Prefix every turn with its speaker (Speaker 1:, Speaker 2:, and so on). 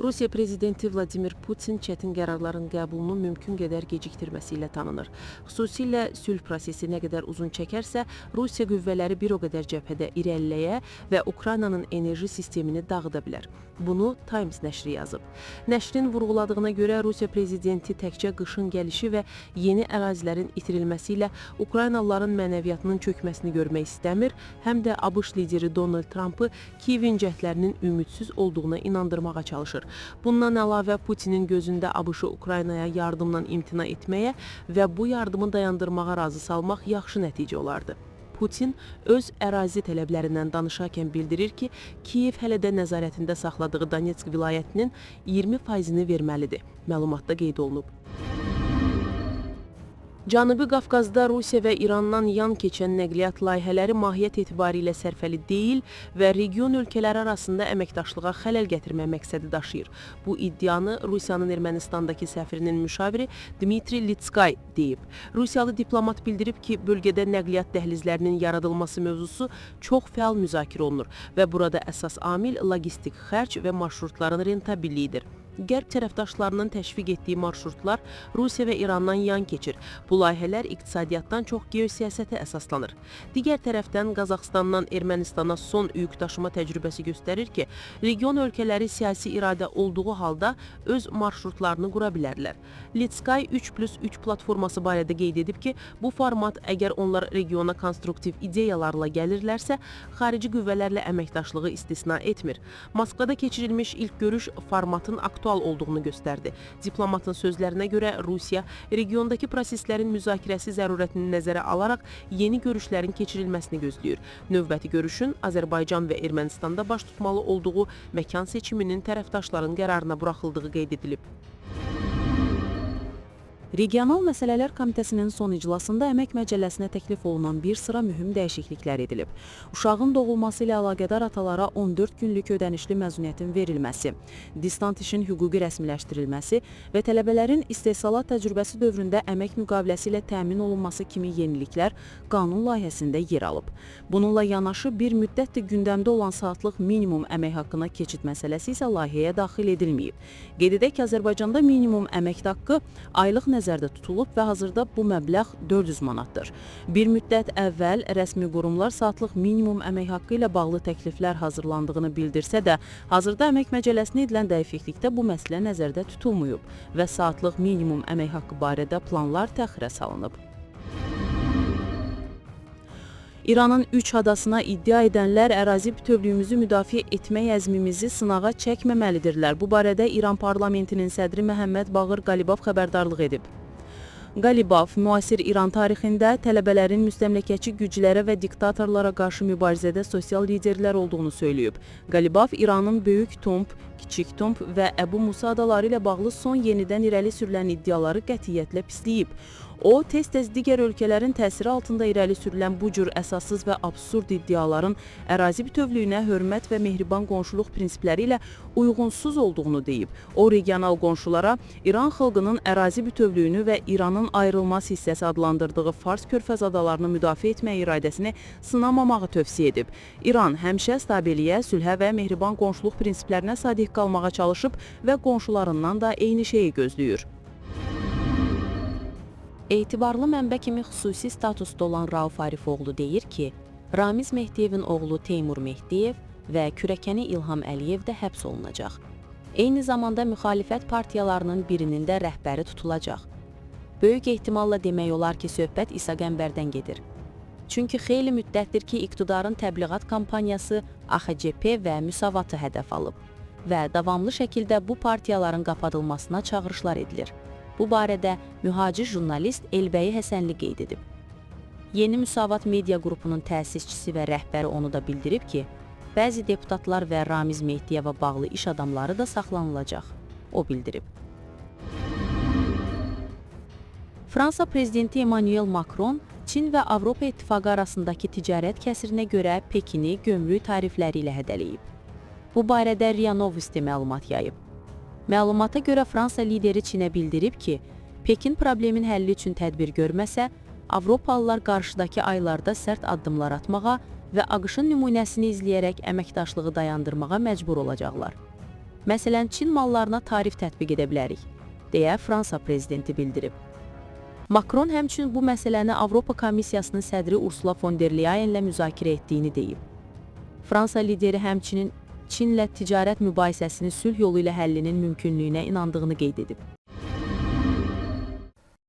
Speaker 1: Rusiya prezidenti Vladimir Putin çətin qərarların qəbulunu mümkün qədər gecikdirməsi ilə tanınır. Xüsusilə sülh prosesi nə qədər uzun çəkərsə, Rusiya qüvvələri bir o qədər cəbhədə irəliləyə və Ukraynanın enerji sistemini dağıda bilər. Bunu Times nəşri yazıb. Nəşrin vurğuladığına görə Rusiya prezidenti təkcə qışın gəlişi və yeni ərazilərin itirilməsi ilə Ukraynalıların mənəviyyatının çökməsini görmək istəmir, həm də ABŞ lideri Donald Trumpı Kiyevin cəhdlərinin ümidsiz olduğuna inandırmağa çalışır. Bundan əlavə Putinin gözündə ABŞ-ı Ukraynaya yardımdan imtina etməyə və bu yardımı dayandırmağa razı salmaq yaxşı nəticə olardı. Putin öz ərazi tələblərindən danışarkən bildirir ki, Kiyev hələ də nəzarətində saxladığı Donetsk vilayətinin 20%-ni verməlidir. Məlumatda qeyd olunub. Cənubi Qafqazda Rusiya və İrandan yan keçən nəqliyyat layihələri mahiyyət etibarilə sərfəli deyil və region ölkələri arasında əməkdaşlığa xələl gətirmə məqsədi daşıyır. Bu iddianı Rusiyanın Ermənistandakı səfirinin müşaviri Dmitri Litskay deyib. Rusiyalı diplomat bildirib ki, bölgədə nəqliyyat dəhlizlərinin yaradılması mövzusu çox fəal müzakirə olunur və burada əsas amil logistik xərc və marşrutların rentabilliyidir. Qərb tərəfdaşlarının təşviq etdiyi marşrutlar Rusiya və İrandan yan keçir. Bu layihələr iqtisadiyyatdan çox geosiyasətə əsaslanır. Digər tərəfdən Qazaxıstandan Ermənistana son yük daşıma təcrübəsi göstərir ki, region ölkələri siyasi iradə olduğu halda öz marşrutlarını qura bilərlər. Litskay 3+3 platforması barədə qeyd edib ki, bu format əgər onlar regiona konstruktiv ideyalarla gəlirlərsə, xarici qüvvələrlə əməkdaşlığı istisna etmir. Moskvada keçirilmiş ilk görüş formatın aktual olduğunu göstərdi. Diplomatın sözlərinə görə Rusiya regiondakı proseslərin müzakirəsi zərurətini nəzərə alaraq yeni görüşlərin keçirilməsini gözləyir. Növbəti görüşün Azərbaycan və Ermənistanda baş tutmalı olduğu məkan seçiminin tərəfdaşların qərarına buraxıldığı qeyd edilib.
Speaker 2: Regional Məsələlər Komitəsinin son iclasında Əmək Məcəlləsinə təklif olunan bir sıra mühüm dəyişikliklər edilib. Uşağın doğulması ilə əlaqədar atalara 14 günlük ödənişli məzuniyyətin verilməsi, distant işin hüquqi rəsmiləşdirilməsi və tələbələrin istehsalat təcrübəsi dövründə əmək müqaviləsi ilə təmin olunması kimi yeniliklər qanun layihəsində yer alıb. Bununla yanaşı bir müddətdir gündəmdə olan saatlıq minimum əmək haqqına keçid məsələsi isə layihəyə daxil edilməyib. Qeyd edək ki, Azərbaycanda minimum əmək haqqı aylıq nəzərdə tutulub və hazırda bu məbləğ 400 manatdır. Bir müddət əvvəl rəsmi qurumlar saatlıq minimum əmək haqqı ilə bağlı təkliflər hazırlandığını bildirsə də, hazırda Əmək Məcəlləsinə edilən dəyişiklikdə bu məsələ nəzərdə tutulmayıb və saatlıq minimum əmək haqqı barədə planlar təxirə salınıb. İranın 3 adasına iddia edənlər ərazi bütövlüyümüzü müdafiə etmək əzmimizi sınağa çəkməməlidirlər. Bu barədə İran parlamentinin sədri Məhəmməd Baqir Qalibov xəbərdarlıq edib. Qalibov müasir İran tarixində tələbələrin müstəmləkəçi güclərə və diktatorlara qarşı mübarizədə sosial liderlər olduğunu söyləyib. Qalibov İranın Böyük Tomb, Kiçik Tomb və Əbu Musa adaları ilə bağlı son yenidən irəli sürülən iddiaları qətiyyətlə pisləyib. O, tez-tez digər ölkələrin təsiri altında irəli sürülən bu cür əsassız və absurd iddiaların ərazi bütövlüyünə hörmət və mehriban qonşuluq prinsipləri ilə uyğunsuz olduğunu deyib. O, regional qonşulara İran xalqının ərazi bütövlüyünü və İranın ayrılmaz hissəsi adlandırdığı Fars körfəz adalarını müdafiə etmək iradəsini sınamamağı tövsiyə edib. İran həmişə stabiliyə, sülhə və mehriban qonşuluq prinsiplərinə sadiq qalmağa çalışıb və qonşularından da eyni şeyi gözləyir.
Speaker 3: Etibarlı mənbə kimi xüsusi statusda olan Rauf Arifoğlu deyir ki, Ramiz Mehdiyevin oğlu Teymur Mehdiyev və kürəkəni İlham Əliyev də həbs olunacaq. Eyni zamanda müxalifət partiyalarının birinin də rəhbəri tutulacaq. Böyük ehtimalla demək olar ki, söhbət İsa Qəmbərdən gedir. Çünki xeyli müddətdir ki, iqtidarın təbliğat kampaniyası AXCP və Müsavatı hədəf alıb və davamlı şəkildə bu partiyaların qapadılmasına çağırışlar edilir. Bu barədə mühacir jurnalist Elbəyi Həsənli qeyd edib. Yeni Müsavat media qrupunun təsisçisi və rəhbəri onu da bildirib ki, bəzi deputatlar və Ramiz Mehdiyevə bağlı iş adamları da saxlanılacaq. O bildirib. Fransa prezidenti Emmanuel Macron Çin və Avropa İttifaqı arasındakı ticarət kəsirinə görə Pekini gömrük tarifləri ilə hədələyib. Bu barədə RIA Novosti məlumat yayıb. Məlumata görə Fransa lideri Çinə bildirib ki, Pekin problemin həlli üçün tədbir görməsə, Avropalılar qarşıdakı aylarda sərt addımlar atmağa və ABŞ-ın nümunəsini izləyərək əməkdaşlığı dayandırmağa məcbur olacaqlar. Məsələn, Çin mallarına tarif tətbiq edə bilərik, deyə Fransa prezidenti bildirib. Makron həmçinin bu məsələni Avropa Komissiyasının sədri Ursula von der Leyenlə müzakirə etdiyini deyib. Fransa lideri həmçinin Çinlə ticarət mübahisəsini sülh yolu ilə həllinin mümkünlüyünə inandığını qeyd edib.